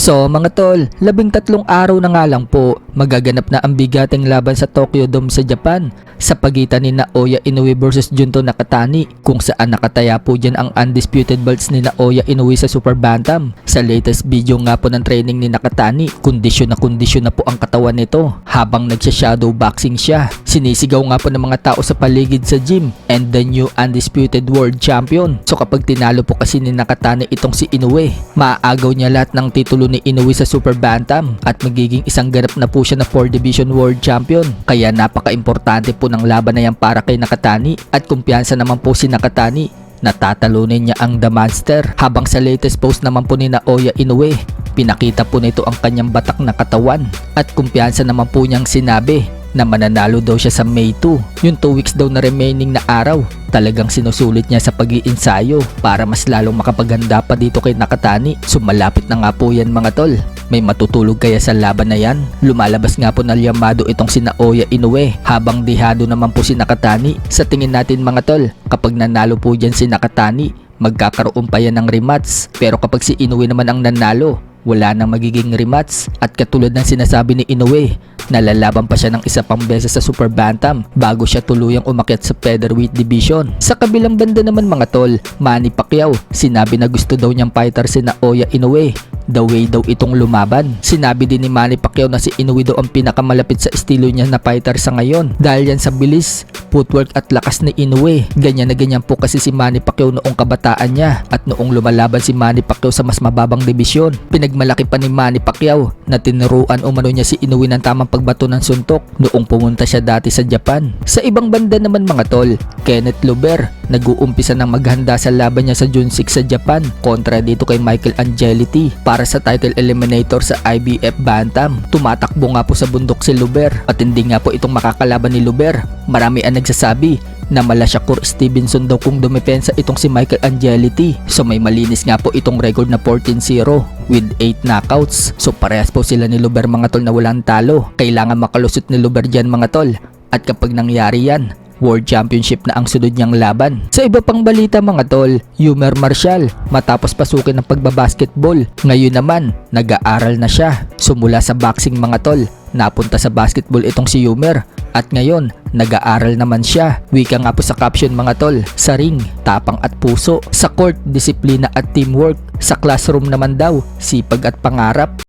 So mga tol, 13 araw na nga lang po, magaganap na ang bigating laban sa Tokyo Dome sa Japan sa pagitan ni Naoya Inoue versus Junto Nakatani, kung saan nakataya po dyan ang undisputed belts ni Naoya Inoue sa Super Bantam. Sa latest video nga po ng training ni Nakatani, kondisyon na po ang katawan nito habang nagsha-shadow boxing siya. Sinisigaw nga po ng mga tao sa paligid sa gym, and the new undisputed world champion. So kapag tinalo po kasi ni Nakatani itong si Inoue, maaagaw niya lahat ng titulo ni Inoue sa Super Bantam at magiging isang ganap na po siya na 4 Division World Champion. Kaya napaka-importante po ng laban na yan para kay Nakatani, at kumpiyansa naman po si Nakatani na tatalunin niya ang The Monster. Habang sa latest post naman po ni Naoya Inoue, pinakita po nito ang kanyang batak na katawan at kumpiyansa naman po niyang sinabi na mananalo daw siya sa May 2. Yung 2 weeks daw na remaining na araw, talagang sinusulit niya sa pag-iinsayo para mas lalong makapaghanda pa dito kay Nakatani. So malapit na nga po yan mga tol. May matutulog kaya sa laban na yan? Lumalabas nga po na Yamado itong si Naoya Inoue, habang dihado naman po si Nakatani. Sa tingin natin mga tol, kapag nanalo po dyan si Nakatani, magkakaroon pa yan ng rematch. Pero kapag si Inoue naman ang nanalo, wala nang magiging rematch. At katulad ng sinasabi ni Inoue, nalalaban pa siya ng isa pang beses sa Super Bantam bago siya tuluyang umakyat sa featherweight division. Sa kabilang banda naman mga tol, Manny Pacquiao, sinabi na gusto daw niyang fighter si Naoya Inoue. The way daw itong lumaban. Sinabi din ni Manny Pacquiao na si Inoue daw ang pinakamalapit sa estilo niya na fighter sa ngayon dahil yan sa bilis, footwork at lakas ni Inoue. Ganyan na ganyan po kasi si Manny Pacquiao noong kabataan niya, at noong lumalaban si Manny Pacquiao sa mas mababang dibisyon, pinagmalaki pa ni Manny Pacquiao na tinuruan umano niya si Inoue ng tamang pagbato ng suntok noong pumunta siya dati sa Japan. Sa ibang banda naman mga tol, Kenneth Luber nag-uumpisa ng maghanda sa laban niya sa June 6 sa Japan kontra dito kay Michael Angeliti para sa title eliminator sa IBF Bantam. Tumatakbo nga po sa bundok si Luber at hindi nga po itong makakalaban ni Luber. Marami ang nagsasabi na mala Shakur Stevenson daw kung dumepensa itong si Michael Angeliti. So may malinis nga po itong record na 14-0 with 8 knockouts. So parehas po sila ni Luber mga tol na walang talo. Kailangan makalusot ni Luber dyan mga tol, at kapag nangyari yan, World Championship na ang sunod niyang laban. Sa iba pang balita mga tol, Yumer Marshall matapos pasukin ng pagbabasketball, ngayon naman nag-aaral na siya. So mula sa boxing mga tol, napunta sa basketball itong si Yumer, at ngayon nag-aaral naman siya. Wika nga po sa caption mga tol, sa ring, tapang at puso. Sa court, disiplina at teamwork. Sa classroom naman daw, sipag at pangarap.